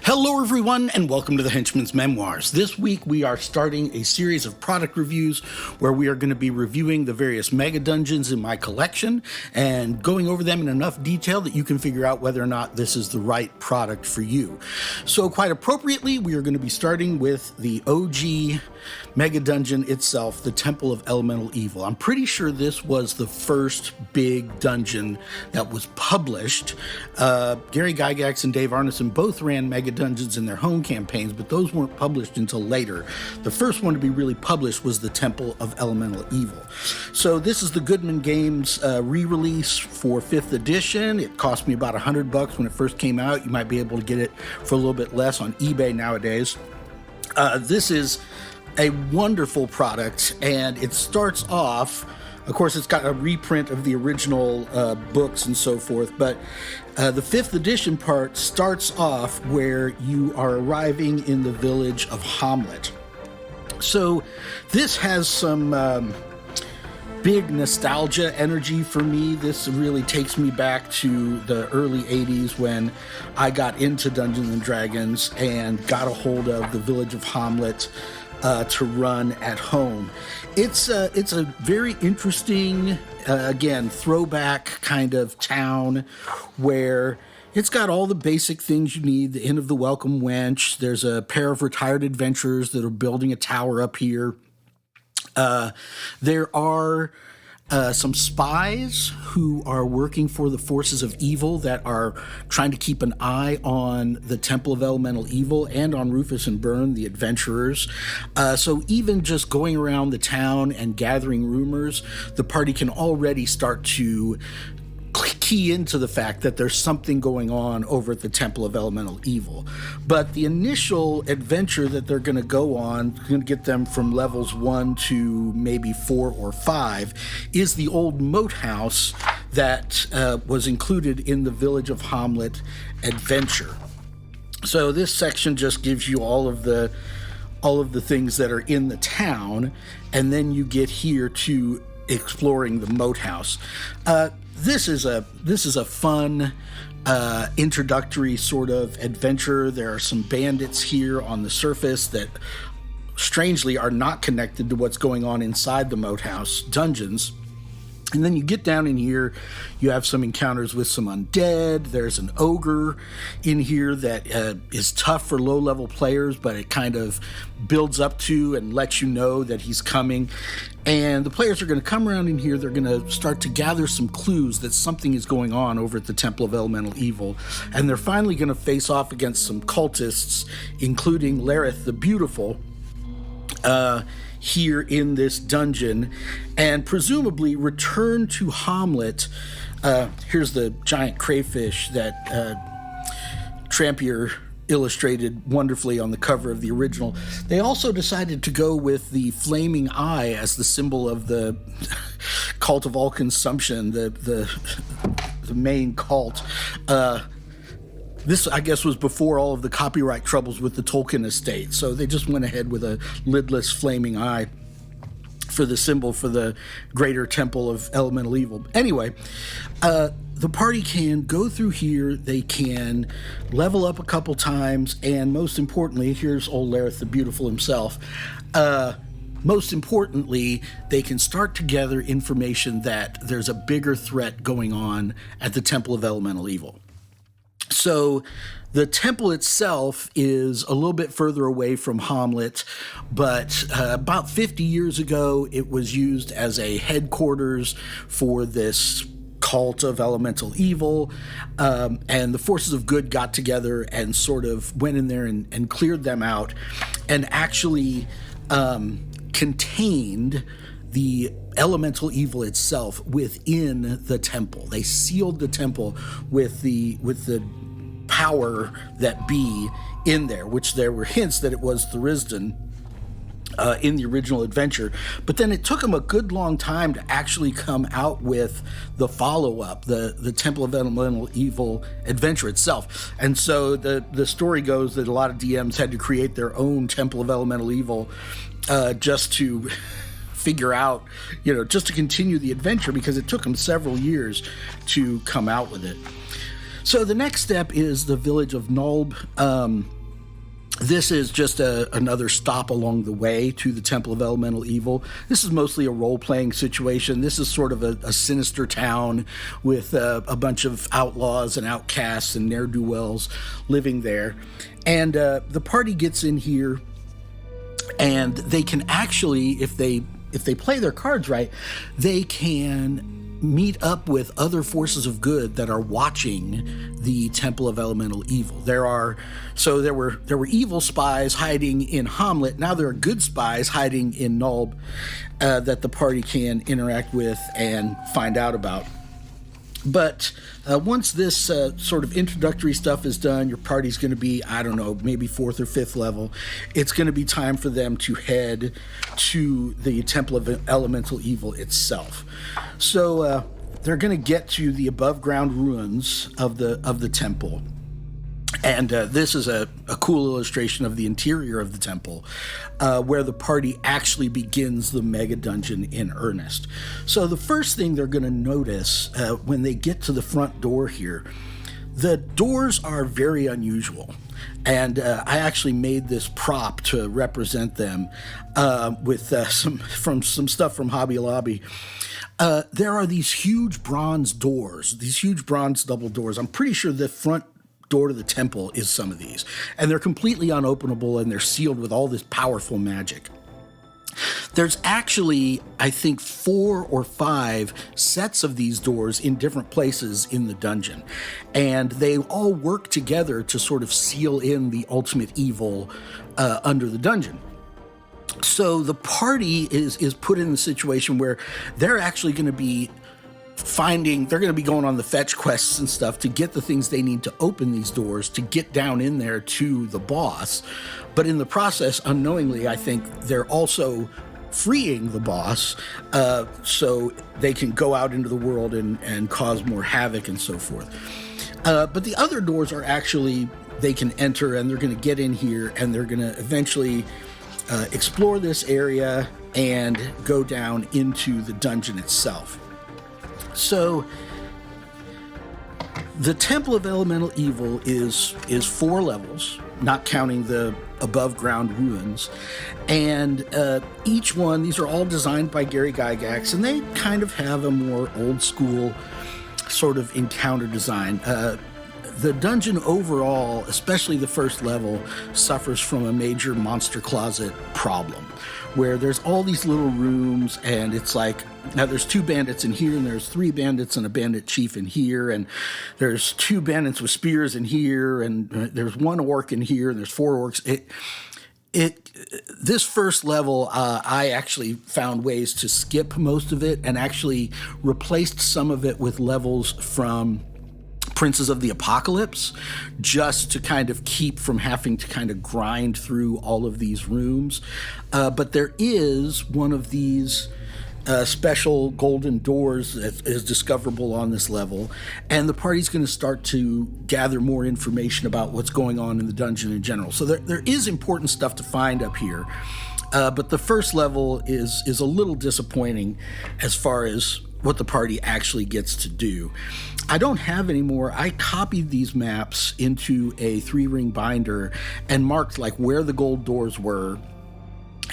Hello everyone and welcome to the Henchman's Memoirs. This week we are starting a series of product reviews where we are going to be reviewing the various Megadungeons in my collection and going over them in enough detail that you can figure out whether or not this is the right product for you. So quite appropriately, we are going to be starting with the OG Megadungeon itself, the Temple of Elemental Evil. I'm pretty sure this was the first big dungeon that was published. Gary Gygax and Dave Arneson both ran Megadungeons in their home campaigns, but those weren't published until later. The first one to be really published was the Temple of Elemental Evil. So this is the Goodman Games re-release for 5th edition. It cost me about $100 when it first came out. You might be able to get it for a little bit less on eBay nowadays. This is a wonderful product, and it starts off, of course, it's got a reprint of the original books and so forth, but the 5th edition part starts off where you are arriving in the village of Hamlet. So this has some big nostalgia energy for me. This really takes me back to the early 80s when I got into Dungeons and Dragons and got a hold of the village of Hamlet to run at home. It's a very interesting, again, throwback kind of town where it's got all the basic things you need. The Inn of the Welcome Wench. There's a pair of retired adventurers that are building a tower up here. There are some spies who are working for the forces of evil that are trying to keep an eye on the Temple of Elemental Evil and on Rufus and Byrne, the adventurers. So even just going around the town and gathering rumors, the party can already start to key into the fact that there's something going on over at the Temple of Elemental Evil. But the initial adventure that they're going to go on, going to get them from levels 1 to maybe 4 or 5, is the old moat house that was included in the Village of Hamlet adventure. So this section just gives you all of the things that are in the town, and then you get here to exploring the moat house. This is a fun introductory sort of adventure. There are some bandits here on the surface that strangely are not connected to what's going on inside the moat house dungeons. And then you get down in here, you have some encounters with some undead. There's an ogre in here that is tough for low-level players, but it kind of builds up to and lets you know that he's coming. And the players are going to come around in here. They're going to start to gather some clues that something is going on over at the Temple of Elemental Evil. And they're finally going to face off against some cultists, including Lareth the Beautiful, here in this dungeon, and presumably return to Hamlet. Here's the giant crayfish that Trampier illustrated wonderfully on the cover of the original. They also decided to go with the flaming eye as the symbol of the cult of all consumption, the main cult. This, I guess, was before all of the copyright troubles with the Tolkien estate, so they just went ahead with a lidless flaming eye for the symbol for the greater Temple of Elemental Evil. Anyway, the party can go through here, they can level up a couple times, and most importantly, here's old Lareth the Beautiful himself. Most importantly, they can start to gather information that there's a bigger threat going on at the Temple of Elemental Evil. So the temple itself is a little bit further away from Hamlet, but about 50 years ago, it was used as a headquarters for this cult of elemental evil, and the forces of good got together and sort of went in there and cleared them out and actually contained the elemental evil itself within the temple. They sealed the temple with the power that be in there, which there were hints that it was Thurisdan in the original adventure. But then it took them a good long time to actually come out with the follow-up, the Temple of Elemental Evil adventure itself. And so the story goes that a lot of DMs had to create their own Temple of Elemental Evil just to figure out, just to continue the adventure, because it took them several years to come out with it. So the next step is the village of Nulb. This is just another stop along the way to the Temple of Elemental Evil. This is mostly a role-playing situation. This is sort of a sinister town with a bunch of outlaws and outcasts and ne'er-do-wells living there. And the party gets in here, and they can actually, if they play their cards right, they can meet up with other forces of good that are watching the Temple of Elemental Evil. There were evil spies hiding in Hamlet. Now there are good spies hiding in Nulb that the party can interact with and find out about. But once this sort of introductory stuff is done, your party's going to be, I don't know, maybe 4th or 5th level. It's going to be time for them to head to the Temple of Elemental Evil itself. So they're going to get to the above-ground ruins of the temple. And this is a cool illustration of the interior of the temple, where the party actually begins the Megadungeon in earnest. So the first thing they're going to notice when they get to the front door here, the doors are very unusual. And I actually made this prop to represent them with some stuff from Hobby Lobby. There are these huge bronze doors, these huge bronze double doors. I'm pretty sure the front door to the temple is some of these, and they're completely unopenable, and they're sealed with all this powerful magic. There's actually, I think, 4 or 5 sets of these doors in different places in the dungeon, and they all work together to sort of seal in the ultimate evil under the dungeon. So the party is put in the situation where they're actually going to be they're going to be going on the fetch quests and stuff to get the things they need to open these doors to get down in there to the boss. But in the process, unknowingly, I think they're also freeing the boss so they can go out into the world and cause more havoc and so forth. But the other doors are actually, they can enter, and they're going to get in here, and they're going to eventually explore this area and go down into the dungeon itself. So the Temple of Elemental Evil is 4 levels, not counting the above ground ruins. And each one, these are all designed by Gary Gygax, and they kind of have a more old school sort of encounter design. The dungeon overall, especially the first level, suffers from a major monster closet problem, where there's all these little rooms, and it's like, now there's 2 bandits in here, and there's 3 bandits and a bandit chief in here, and there's 2 bandits with spears in here, and there's 1 orc in here, and there's 4 orcs. This first level, I actually found ways to skip most of it and actually replaced some of it with levels from Princes of the Apocalypse, just to kind of keep from having to kind of grind through all of these rooms. But there is one of these special golden doors that is discoverable on this level, and the party's going to start to gather more information about what's going on in the dungeon in general. So there is important stuff to find up here, but the first level is a little disappointing as far as what the party actually gets to do. I don't have any more. I copied these maps into a 3-ring binder and marked like where the gold doors were,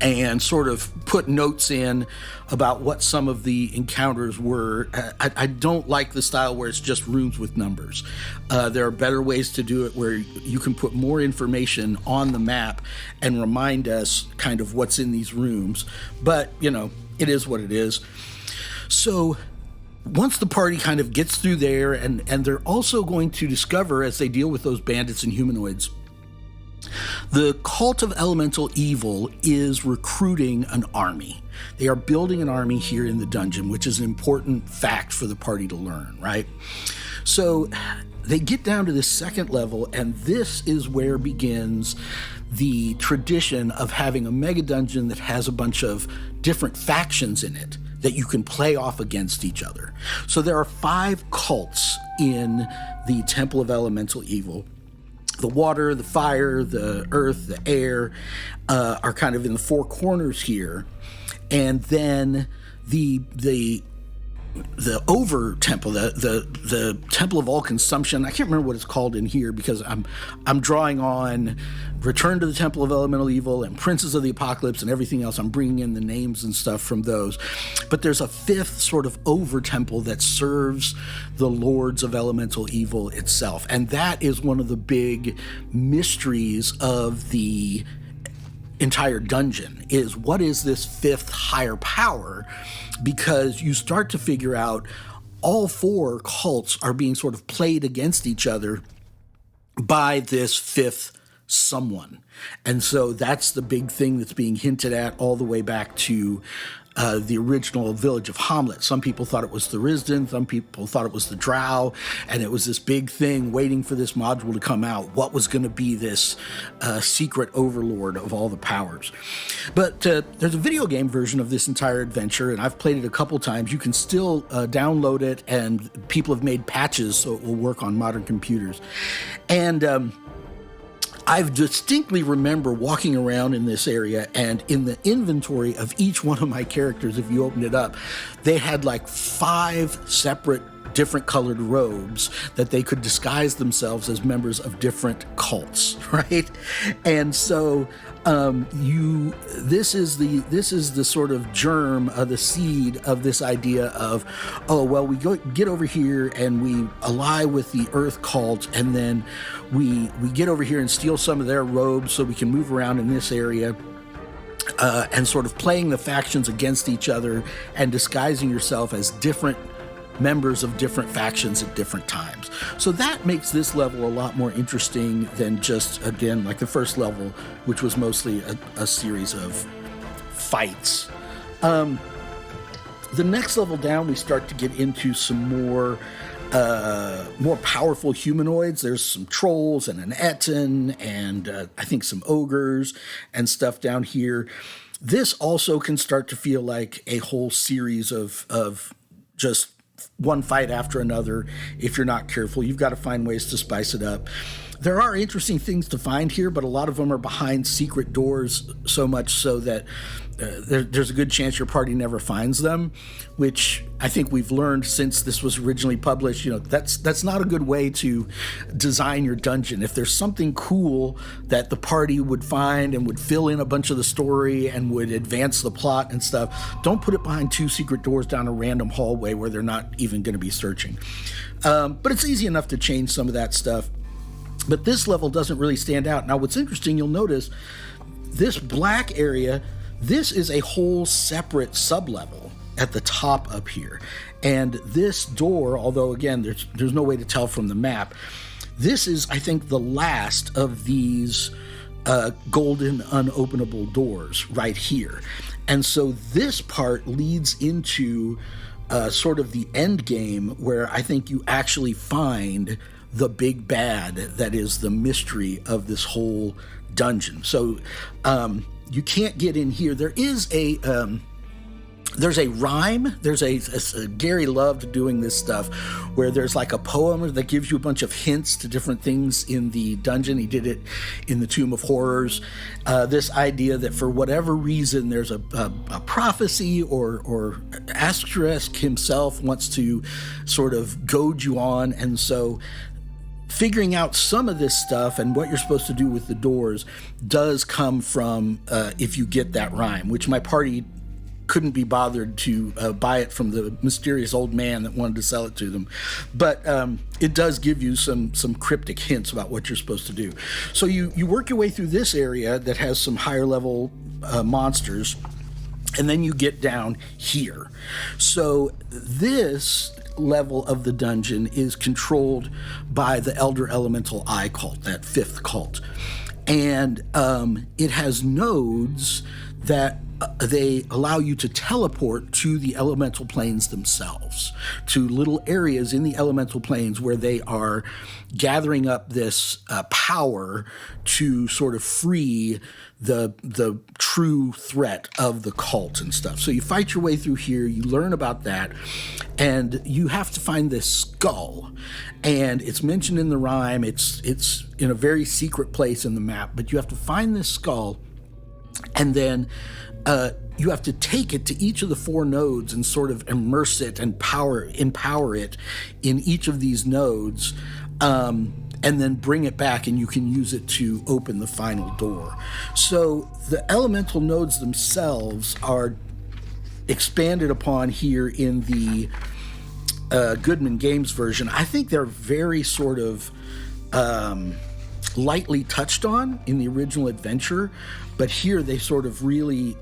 and sort of put notes in about what some of the encounters were. I don't like the style where it's just rooms with numbers. There are better ways to do it where you can put more information on the map and remind us kind of what's in these rooms. But, it is what it is. So once the party kind of gets through there, and they're also going to discover, as they deal with those bandits and humanoids, the Cult of Elemental Evil is recruiting an army. They are building an army here in the dungeon, which is an important fact for the party to learn, right? So they get down to this second level, and this is where begins the tradition of having a mega dungeon that has a bunch of different factions in it that you can play off against each other. So there are 5 cults in the Temple of Elemental Evil. The water, the fire, the earth, the air are kind of in the 4 corners here. And then the over temple, the temple of all consumption. I can't remember what it's called in here because I'm drawing on Return to the Temple of Elemental Evil and Princes of the Apocalypse and everything else. I'm bringing in the names and stuff from those. But there's a fifth sort of over temple that serves the lords of elemental evil itself. And that is one of the big mysteries of the entire dungeon, is what is this fifth higher power? Because you start to figure out all four cults are being sort of played against each other by this fifth someone. And so that's the big thing that's being hinted at all the way back to the original village of Hamlet. Some people thought it was the Risden, some people thought it was the Drow, and it was this big thing waiting for this module to come out. What was going to be this secret overlord of all the powers? But there's a video game version of this entire adventure, and I've played it a couple times. You can still download it, and people have made patches so it will work on modern computers. And I distinctly remember walking around in this area, and in the inventory of each one of my characters, if you opened it up, they had like 5 separate different colored robes that they could disguise themselves as members of different cults, right? And so this is the sort of germ of the seed of this idea of, oh, well, we get over here and we ally with the Earth cult, and then we get over here and steal some of their robes so we can move around in this area. And sort of playing the factions against each other and disguising yourself as different members of different factions at different times. So that makes this level a lot more interesting than just, again, like the first level, which was mostly a series of fights. The next level down, we start to get into some more powerful humanoids. There's some trolls and an Etten and I think some ogres and stuff down here. This also can start to feel like a whole series of just one fight after another. If you're not careful, you've got to find ways to spice it up. There are interesting things to find here, but a lot of them are behind secret doors, so much so that there's a good chance your party never finds them, which I think we've learned since this was originally published. That's not a good way to design your dungeon. If there's something cool that the party would find and would fill in a bunch of the story and would advance the plot and stuff, don't put it behind 2 secret doors down a random hallway where they're not even going to be searching. But it's easy enough to change some of that stuff. But this level doesn't really stand out. Now, what's interesting, you'll notice this black area, this is a whole separate sub-level at the top up here. And this door, although, again, there's no way to tell from the map, this is, I think, the last of these golden unopenable doors right here. And so this part leads into sort of the end game, where I think you actually find the big bad that is the mystery of this whole dungeon. So you can't get in here. There is there's a rhyme. There's a Gary loved doing this stuff, where there's like a poem that gives you a bunch of hints to different things in the dungeon. He did it in the Tomb of Horrors. This idea that for whatever reason there's a prophecy, or Asterisk himself wants to sort of goad you on, and so figuring out some of this stuff and what you're supposed to do with the doors does come from if you get that rhyme, which my party couldn't be bothered to buy it from the mysterious old man that wanted to sell it to them. But it does give you some cryptic hints about what you're supposed to do. So you work your way through this area that has some higher level monsters, and then you get down here. So this level of the dungeon is controlled by the Elder Elemental Eye cult, that 5th cult. And it has nodes that they allow you to teleport to the elemental planes themselves, to little areas in the elemental planes where they are gathering up this power to sort of free the true threat of the cult and stuff. So you fight your way through here, you learn about that, and you have to find this skull. And it's mentioned in the rhyme, it's in a very secret place in the map, but you have to find this skull, and then you have to take it to each of the 4 nodes and sort of immerse it and empower it in each of these nodes, and then bring it back, and you can use it to open the final door. So the elemental nodes themselves are expanded upon here in the Goodman Games version. I think they're very sort of lightly touched on in the original adventure, but here they sort of really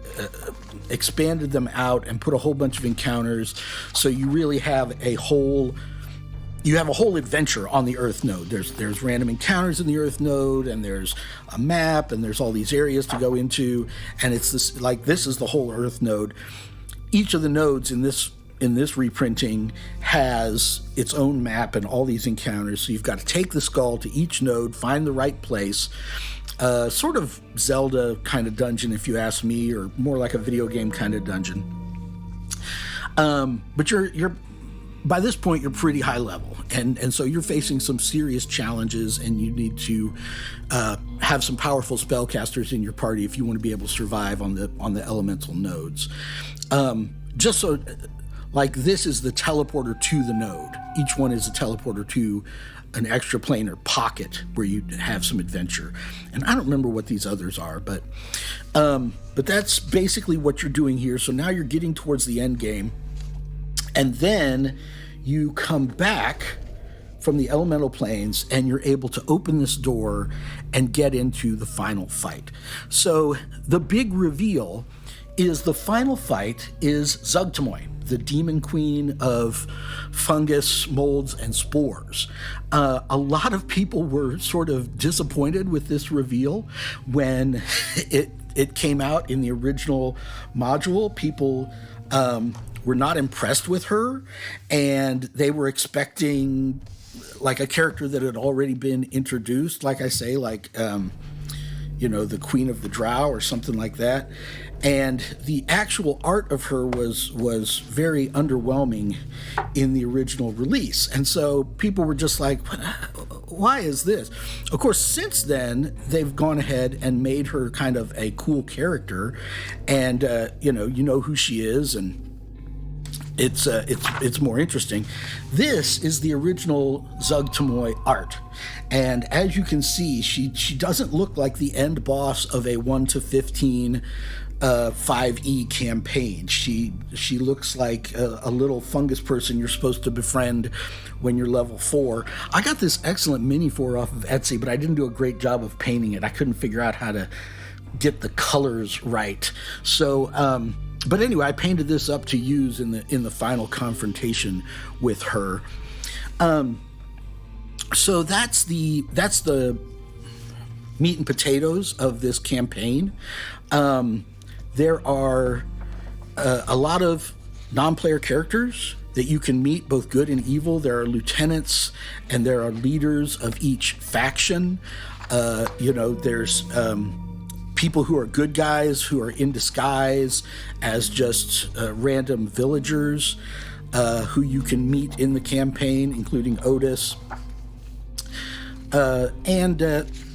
expanded them out and put a whole bunch of encounters, so you really have a whole adventure on the Earth node. There's random encounters in the Earth node, and there's a map, and there's all these areas to go into, and it's this is the whole Earth node. Each of the nodes in this reprinting has its own map and all these encounters, so you've got to take the skull to each node, find the right place. Sort of Zelda kind of dungeon, if you ask me, or more like a video game kind of dungeon. But you're by this point you're pretty high level, and so you're facing some serious challenges, and you need to have some powerful spellcasters in your party if you want to be able to survive on the elemental nodes. Just so, like, this is the teleporter to the node. Each one is a teleporter to an extra plane or pocket where you have some adventure. And I don't remember what these others are, but that's basically what you're doing here. So now you're getting towards the end game, and then you come back from the elemental planes, and you're able to open this door and get into the final fight. So the big reveal is the final fight is Zugtamoy, the demon queen of fungus, molds, and spores. A lot of people were sort of disappointed with this reveal when it came out in the original module. People were not impressed with her, and they were expecting like a character that had already been introduced, like I say, like the Queen of the Drow or something like that. And the actual art of her was very underwhelming in the original release. And so people were just like, why is this? Of course, since then, they've gone ahead and made her kind of a cool character. And, you know who she is, and it's more interesting. This is the original Zugtamoy art. And as you can see, she doesn't look like the end boss of a 1 to 15 5e campaign. She looks like a little fungus person you're supposed to befriend when you're level 4. I got this excellent mini for off of Etsy, but I didn't do a great job of painting it. I couldn't figure out how to get the colors right. So, but anyway, I painted this up to use in the final confrontation with her. So that's the meat and potatoes of this campaign. There are a lot of non-player characters that you can meet, both good and evil. There are lieutenants, and there are leaders of each faction. There's people who are good guys who are in disguise as just random villagers who you can meet in the campaign, including Otis.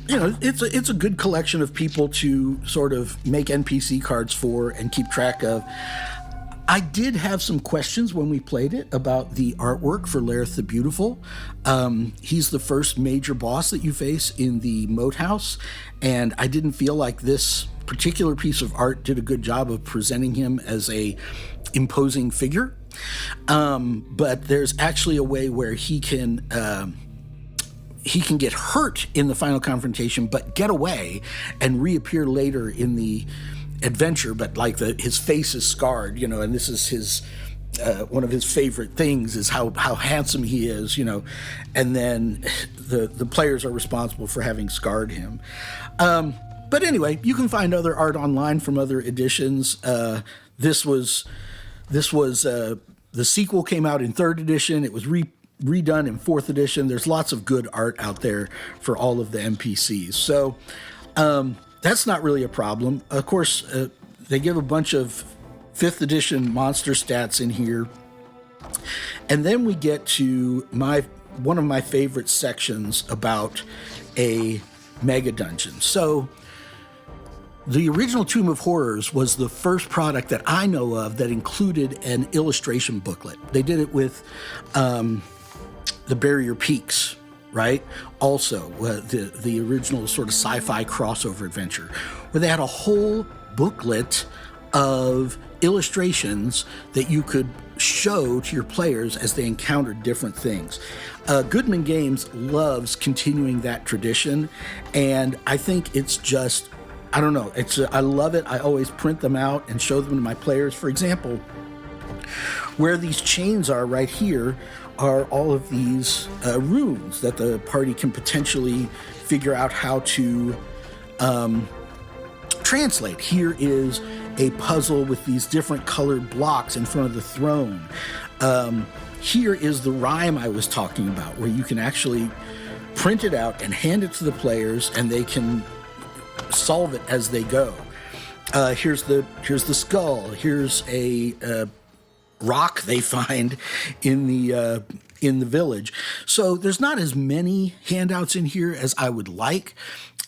It's a good collection of people to sort of make NPC cards for and keep track of. I did have some questions when we played it about the artwork for Lareth the Beautiful. He's the first major boss that you face in the Moat House, and I didn't feel like this particular piece of art did a good job of presenting him as a imposing figure. But there's actually a way where he can get hurt in the final confrontation, but get away and reappear later in the adventure. But like his face is scarred, and this is his one of his favorite things is how handsome he is, and then the players are responsible for having scarred him. But anyway, you can find other art online from other editions. This was the sequel came out in 3rd edition. It was redone in 4th edition. There's lots of good art out there for all of the NPCs. So that's not really a problem. Of course, they give a bunch of 5th edition monster stats in here. And then we get to one of my favorite sections about a Megadungeon. So The original Tomb of Horrors was the first product that I know of that included an illustration booklet. They did it with the Barrier Peaks, right? Also, the original sort of sci-fi crossover adventure, where they had a whole booklet of illustrations that you could show to your players as they encountered different things. Goodman Games loves continuing that tradition, and I think it's just, I don't know, I love it. I always print them out and show them to my players. For example, where these chains are right here are all of these runes that the party can potentially figure out how to translate. Here is a puzzle with these different colored blocks in front of the throne. Here is the rhyme I was talking about, where you can actually print it out and hand it to the players, and they can solve it as they go. Here's the skull. Here's a rock they find in the village. So there's not as many handouts in here as I would like.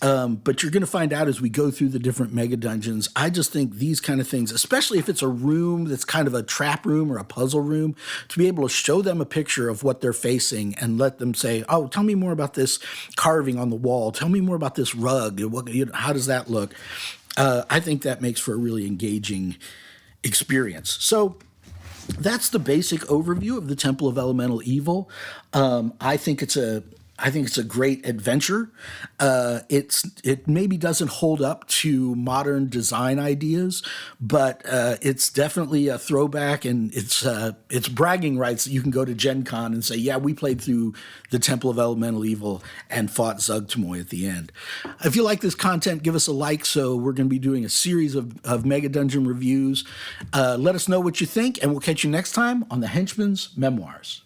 But you're going to find out as we go through the different mega dungeons. I just think these kind of things, especially if it's a room that's kind of a trap room or a puzzle room, to be able to show them a picture of what they're facing and let them say, oh, tell me more about this carving on the wall. Tell me more about this rug. How does that look? I think that makes for a really engaging experience. So that's the basic overview of the Temple of Elemental Evil. I think it's a great adventure. It maybe doesn't hold up to modern design ideas, but it's definitely a throwback, and it's bragging rights that you can go to Gen Con and say, yeah, we played through the Temple of Elemental Evil and fought Zugtamoy at the end. If you like this content, give us a like. So we're going to be doing a series of Mega Dungeon reviews. Let us know what you think, and we'll catch you next time on the Henchman's Memoirs.